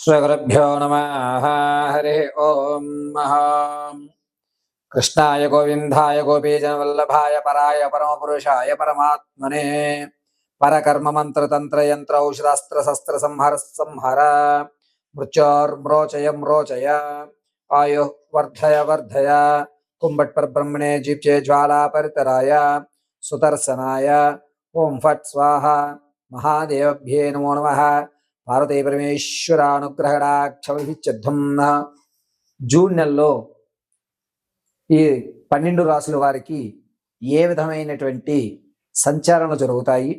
శ్రీగురుభ్యో నమః. హరి ఓం. కృష్ణాయ గోవిందాయ గోపీజనవల్లభాయ పరాయ పరమపురుషాయ పరమాత్మనే పరకర్మ మంత్ర తంత్ర యంత్ర ఔషధాస్త్ర శస్త్ర సంహర సంహర మృత్యోర్మ్రోచయ మ్రోచయ ఆయు వర్ధయ వర్ధయ కుంభట్ పరబ్రహ్మణే జీప్చే జ్వాలా పరితరాయ సుదర్శనాయ ఓం ఫట్ స్వాహ. మహాదేవభ్యే నమో నమః. పార్వతీ పరమేశ్వరానుగ్రహడాక్షమిచ్చద్ధం. జూన్ నెలలో ఈ 12 రాసుల వారికి ఏ విధమైనటువంటి సంచారణలు జరుగుతాయి,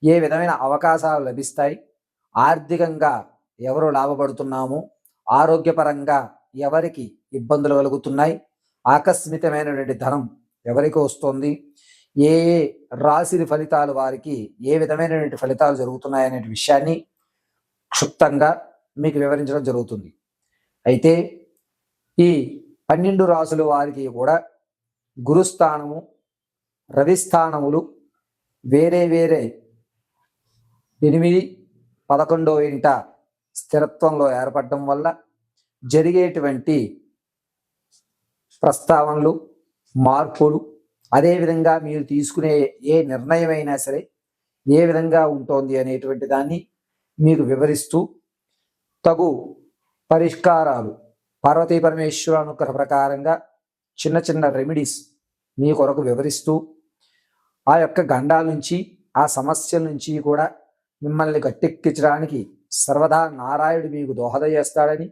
ఏ విధమైన అవకాశాలు లభిస్తాయి, ఆర్థికంగా ఎవరు లాభపడుతున్నాము, ఆరోగ్యపరంగా ఎవరికి ఇబ్బందులు కలుగుతున్నాయి, ఆకస్మికమైనటువంటి ధనం ఎవరికి వస్తుంది, ఏ రాశి ఫలితాలు వారికి ఏ విధమైనటువంటి ఫలితాలు జరుగుతున్నాయి అనే విషయాన్ని క్షుప్తంగా మీకు వివరించడం జరుగుతుంది. అయితే ఈ 12 రాసుల వారికి కూడా గురుస్థానము, రవిస్థానములు వేరే వేరే 8, 11వ ఇంట స్థిరత్వంలో ఏర్పడడం వల్ల జరిగేటువంటి ప్రస్తావనలు, మార్పులు, అదేవిధంగా మీరు తీసుకునే ఏ నిర్ణయమైనా సరే ఏ విధంగా ఉంటుంది అనేటువంటి దాన్ని మీకు వివరిస్తూ తగు పరిష్కారాలు పార్వతీ పరమేశ్వర అనుగ్రహ ప్రకారంగా చిన్న చిన్న రెమెడీస్ మీ కొరకు వివరిస్తూ ఆ యొక్క గండాల నుంచి ఆ సమస్యల నుంచి కూడా మిమ్మల్ని గట్టెక్కించడానికి సర్వదా నారాయణుడు మీకు దోహద చేస్తాడని,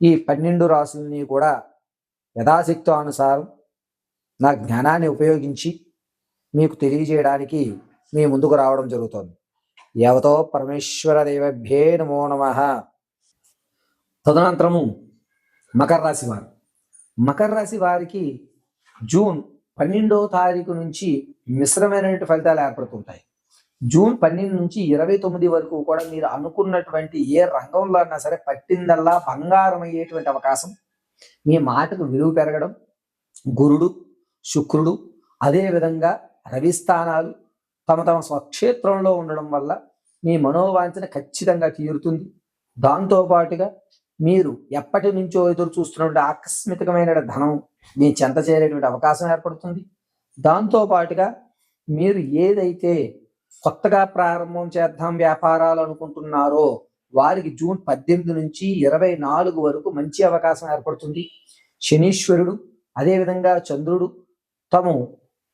ఈ 12 రాసులని కూడా యథాశక్తానుసారం నా జ్ఞానాన్ని ఉపయోగించి మీకు తెలియజేయడానికి మీ ముందుకు రావడం జరుగుతుంది. యావతో పరమేశ్వర దేవభ్యే నమో నమః. తదనంతరము మకర రాశి వారు. మకర రాశి వారికి జూన్ 12వ తారీఖు నుంచి మిశ్రమైనటువంటి ఫలితాలు ఏర్పడుతుంటాయి. జూన్ 12 నుంచి 29 వరకు కూడా మీరు అనుకున్నటువంటి ఏ రంగంలో అన్నా సరే పట్టిందల్లా బంగారం అయ్యేటువంటి అవకాశం, మీ మాటకు విలువ పెరగడం, గురుడు, శుక్రుడు, అదేవిధంగా రవి స్థానాలు తమ తమ స్వక్షేత్రంలో ఉండడం వల్ల మీ మనోవాంఛన ఖచ్చితంగా తీరుతుంది. దాంతోపాటుగా మీరు ఎప్పటి నుంచో ఎదురు చూస్తున్నటువంటి ఆకస్మికమైన ధనం మీ చెంత చేరేటువంటి అవకాశం ఏర్పడుతుంది. దాంతోపాటుగా మీరు ఏదైతే కొత్తగా ప్రారంభం చేద్దాం వ్యాపారాలు అనుకుంటున్నారో వారికి జూన్ 18 నుంచి 24 వరకు మంచి అవకాశం ఏర్పడుతుంది. శనీశ్వరుడు అదేవిధంగా చంద్రుడు తము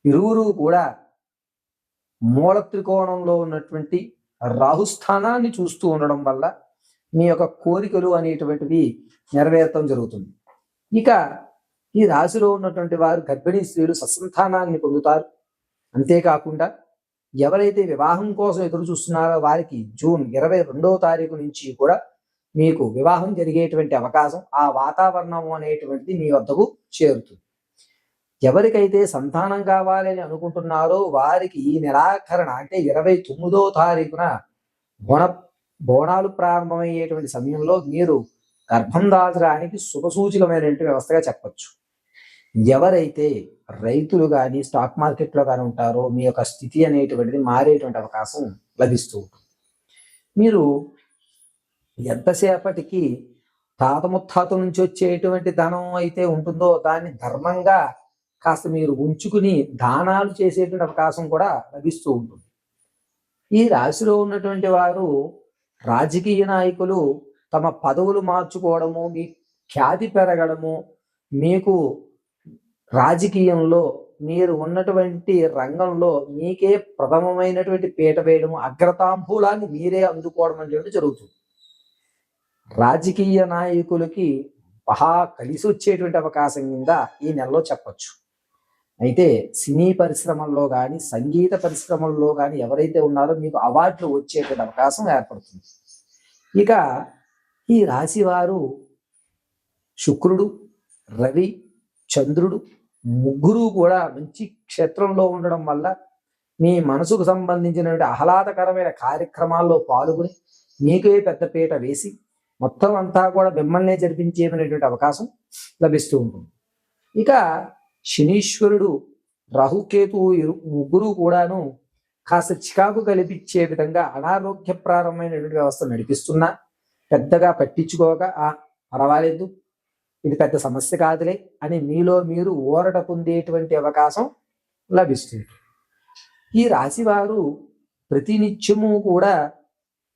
ఇరువురు కూడా మూల త్రికోణంలో ఉన్నటువంటి రాహుస్థానాన్ని చూస్తూ ఉండడం వల్ల మీ యొక్క కోరికలు అనేటువంటివి నెరవేరటం జరుగుతుంది. ఇక ఈ రాశిలో ఉన్నటువంటి వారు గర్భిణీ స్త్రీలు సత్సంతానాన్ని పొందుతారు. అంతేకాకుండా ఎవరైతే వివాహం కోసం ఎదురు చూస్తున్నారో వారికి జూన్ 22వ తారీఖు నుంచి కూడా మీకు వివాహం జరిగేటువంటి అవకాశం, ఆ వాతావరణం అనేటువంటిది మీ వద్దకు చేరుతుంది. ఎవరికైతే సంతానం కావాలని అనుకుంటున్నారో వారికి ఈ నెలాఖరణ అంటే 29వ తారీఖున బోనాలు ప్రారంభమయ్యేటువంటి సమయంలో మీరు గర్భం దాల్చడానికి శుభసూచకమైనటువంటి వ్యవస్థగా చెప్పచ్చు. ఎవరైతే రైతులు కానీ స్టాక్ మార్కెట్లో కానీ ఉంటారో మీ యొక్క స్థితి అనేటువంటిది మారేటువంటి అవకాశం లభిస్తూ ఉంటుంది. మీరు ఎంతసేపటికి తాత ముత్తాత నుంచి వచ్చేటువంటి ధనం అయితే ఉంటుందో దాన్ని ధర్మంగా కాస్త మీరు ఉంచుకుని దానాలు చేసేటువంటి అవకాశం కూడా లభిస్తూ ఉంటుంది. ఈ రాశిలో ఉన్నటువంటి వారు రాజకీయ నాయకులు తమ పదవులు మార్చుకోవడము, మీ ఖ్యాతి పెరగడము, మీకు రాజకీయంలో మీరు ఉన్నటువంటి రంగంలో మీకే ప్రథమమైనటువంటి పీట వేయడము, అగ్రతాంబూలాన్ని మీరే అందుకోవడం అనేటువంటి జరుగుతుంది. రాజకీయ నాయకులకి మహా కలిసి వచ్చేటువంటి అవకాశం కింద ఈ నెలలో చెప్పచ్చు. అయితే సినీ పరిశ్రమల్లో కానీ సంగీత పరిశ్రమల్లో కానీ ఎవరైతే ఉన్నారో మీకు అవార్డులు వచ్చేటువంటి అవకాశం ఏర్పడుతుంది. ఇక ఈ రాశి వారు శుక్రుడు, రవి, చంద్రుడు ముగ్గురు కూడా మంచి క్షేత్రంలో ఉండడం వల్ల మీ మనసుకు సంబంధించినటువంటి ఆహ్లాదకరమైన కార్యక్రమాల్లో పాల్గొని మీకే పెద్దపీట వేసి మొత్తం అంతా కూడా మిమ్మల్నే జరిపించేటువంటి అవకాశం లభిస్తూ ఉంటుంది. ఇక శనీశ్వరుడు, రాహుకేతువు ముగ్గురు కూడాను కాస్త చికాకు కల్పించే విధంగా అనారోగ్యప్రారమైనటువంటి వ్యవస్థ నడిపిస్తున్నా పెద్దగా పట్టించుకోక పర్వాలేదు, ఇది పెద్ద సమస్య కాదులే అని మీలో మీరు ఊరట పొందేటువంటి అవకాశం లభిస్తుంది. ఈ రాశివారు ప్రతినిత్యము కూడా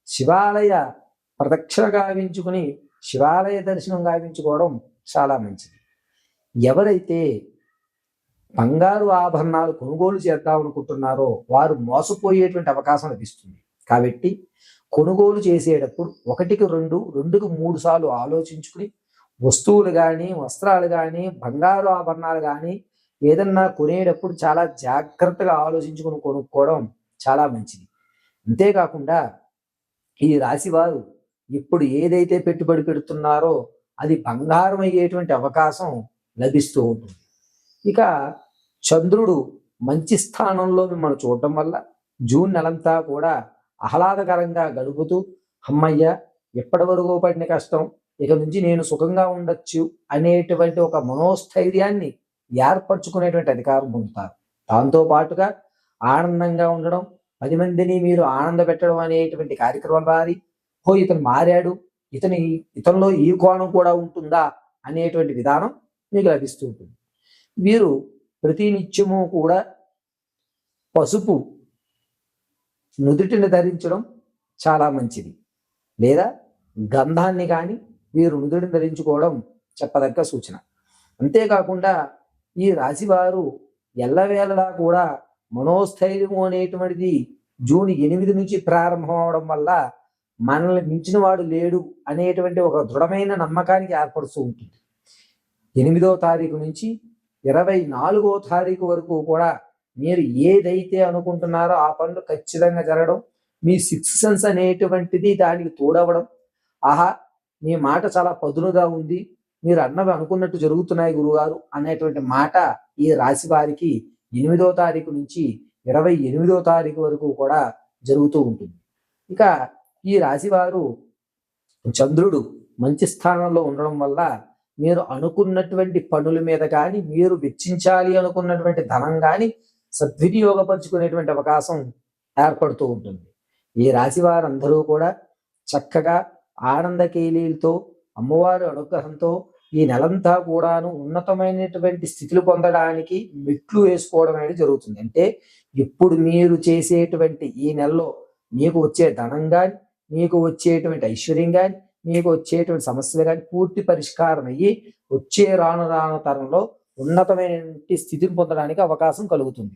శివాలయ ప్రదక్షిణ గావించుకుని శివాలయ దర్శనం గావించుకోవడం చాలా మంచిది. ఎవరైతే బంగారు ఆభరణాలు కొనుగోలు చేద్దాం అనుకుంటున్నారో వారు మోసపోయేటువంటి అవకాశం లభిస్తుంది. కాబట్టి కొనుగోలు చేసేటప్పుడు 1కి 2, 2కి 3 సార్లు ఆలోచించుకుని వస్తువులు కానీ, వస్త్రాలు కానీ, బంగారు ఆభరణాలు కానీ ఏదన్నా కొనేటప్పుడు చాలా జాగ్రత్తగా ఆలోచించుకుని కొనుక్కోవడం చాలా మంచిది. అంతేకాకుండా ఈ రాశివారు ఇప్పుడు ఏదైతే పెట్టుబడి పెడుతున్నారో అది బంగారం అయ్యేటువంటి అవకాశం లభిస్తూ ఉంటుంది. ఇక చంద్రుడు మంచి స్థానంలో మిమ్మల్ని చూడటం వల్ల జూన్ నెలంతా కూడా ఆహ్లాదకరంగా గడుపుతూ అమ్మయ్య ఎప్పటి వరకు పడిన కష్టం ఇక నుంచి నేను సుఖంగా ఉండొచ్చు అనేటువంటి ఒక మనోస్థైర్యాన్ని ఏర్పరచుకునేటువంటి అధికారం పొందుతారు. దాంతో పాటుగా ఆనందంగా ఉండడం, 10 మందిని మీరు ఆనంద పెట్టడం అనేటువంటి కార్యక్రమం వారి ఇతను మారాడు, ఇతనిలో ఈ కోణం కూడా ఉంటుందా అనేటువంటి విధానం మీకు లభిస్తూ ఉంటుంది. వీరు ప్రతినిత్యము కూడా పసుపు నుదుటిని ధరించడం చాలా మంచిది, లేదా గంధాన్ని కానీ వీరు నుదుటిని ధరించుకోవడం చెప్పదగ్గ సూచన. అంతేకాకుండా ఈ రాశివారు ఎల్లవేళలా కూడా మనోస్థైర్యము అనేటువంటిది జూన్ 8 నుంచి ప్రారంభం అవడం వల్ల మనల్ని మించిన వాడు లేడు అనేటువంటి ఒక దృఢమైన నమ్మకానికి ఏర్పడుతూ ఉంటుంది. 8వ తారీఖు నుంచి 24వ తారీఖు వరకు కూడా మీరు ఏదైతే అనుకుంటున్నారో ఆ పనులు ఖచ్చితంగా జరగడం, మీ 6th సెన్స్ అనేటువంటిది దానికి తోడవడం, ఆహా మీ మాట చాలా పదునుగా ఉంది, మీరు అన్నవి అనుకున్నట్టు జరుగుతున్నాయి గురుగారు అనేటువంటి మాట ఈ రాశి వారికి 8వ తారీఖు నుంచి 28వ తారీఖు వరకు కూడా జరుగుతూ ఉంటుంది. ఇక ఈ రాశివారు చంద్రుడు మంచి స్థానంలో ఉండడం వల్ల మీరు అనుకున్నటువంటి పనుల మీద కానీ, మీరు వెచ్చించాలి అనుకున్నటువంటి ధనం కానీ సద్వినియోగపరుచుకునేటువంటి అవకాశం ఏర్పడుతూ ఉంటుంది. ఈ రాశి వారందరూ కూడా చక్కగా ఆనంద కేలీలతో అమ్మవారి అనుగ్రహంతో ఈ నెలంతా కూడాను ఉన్నతమైనటువంటి స్థితులు పొందడానికి మెట్లు వేసుకోవడం అనేది జరుగుతుంది. అంటే ఇప్పుడు మీరు చేసేటువంటి ఈ నెలలో మీకు వచ్చే ధనం కానీ, మీకు వచ్చేటువంటి ఐశ్వర్యం కానీ, మీకు వచ్చేటువంటి సమస్యలు కానీ పూర్తి పరిష్కారం అయ్యి వచ్చే రాను తరంలో ఉన్నతమైనటువంటి స్థితిని పొందడానికి అవకాశం కలుగుతుంది.